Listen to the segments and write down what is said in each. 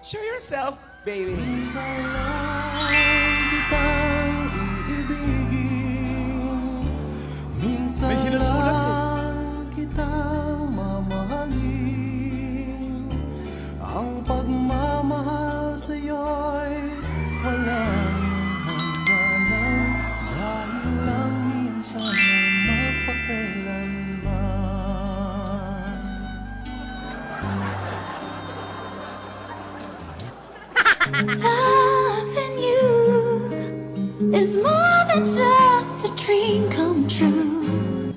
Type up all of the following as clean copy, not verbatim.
Show yourself, baby. Minsan lang kitang iibigin. Minsan May sinusulat lang kitang mamahalin. Ang pagmamahal sa'yo'y walang hangganan. Dahil lang minsan ay magpakailanman. Loving you is more than just a dream come true.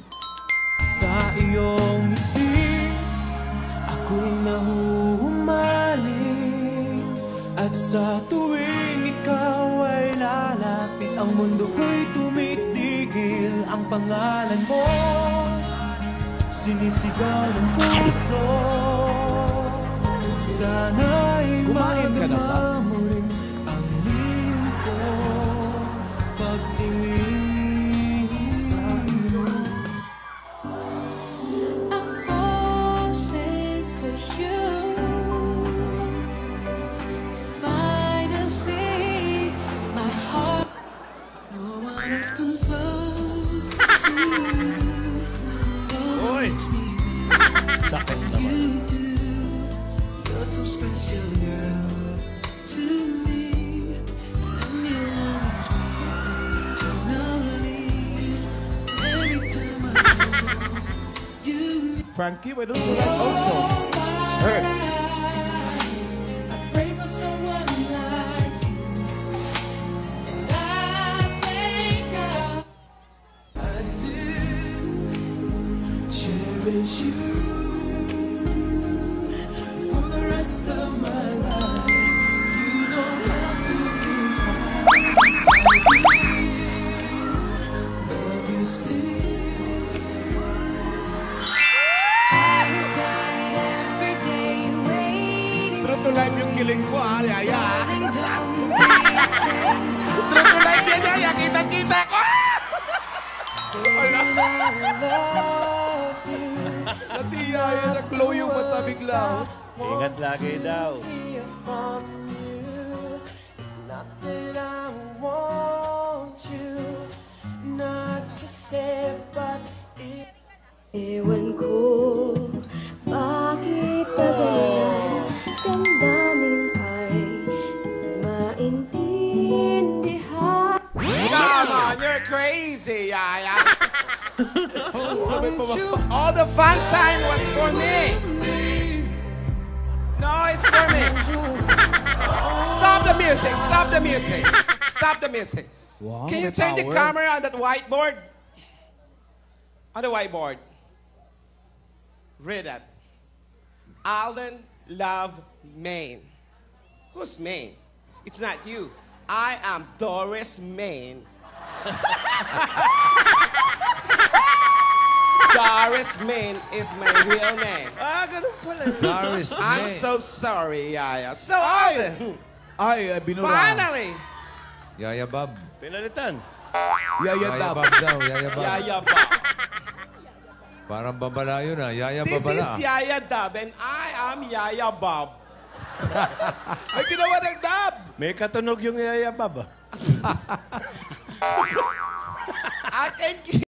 Sa iyong ngiti, ako'y nahuhumaling. At sa tuwing ikaw ay lalapit, ang mundo ko'y tumitigil. Ang pangalan mo, sinisigaw ng puso. Sana'y Kumain ka na ba? madama mo rin ang lihim ko. Pagtingin sa iyo. I'm falling for you. Finally, my heart. No one else compares to you. No one Oy! makes me Sakit naman. you do. You're so special, girl, to me. And you'll always be eternally. Every time I hold you. Frankie, why don't you like also? Sure. I pray for someone like you. And I thank God I do cherish you for the rest of my life. You don't have to think twice. Love you still. Every day waiting. True to life yung kiling ko, ha, Yaya. Don't be afraid. True to life yan, Yaya. Kita-kita ko! Kasi Yaya, nag-glow yung mata bigla. Ingat lagi daw. It's not that I want you not to say, but it. Ewan ko, bakit ba ganyan? Damdamin ay maintindihan. Come on, you're crazy, Yaya. All the fan sign was for me. No, it's for me. Stop the music. Stop the music. Stop the music. Wow, Can you may turn the power. camera on that whiteboard? On the whiteboard. Read that. Alden Love Main. Who's Main? It's not you. I am Doris Main. Doris Main is my real name. Ah, ganun pala. Doris I'm May. so sorry, Yaya. So, Alden, Ay, binura. finally, Yaya Bob. Pinalitan. Yaya Yaya Bob daw. Yaya Bob. Yaya Bob. Parang babala yun ah. Yaya This babala. is Yaya Dab, and I am Yaya Bob. Ay, ginawa ng dab. May katunog yung Yaya Bob. I thank you.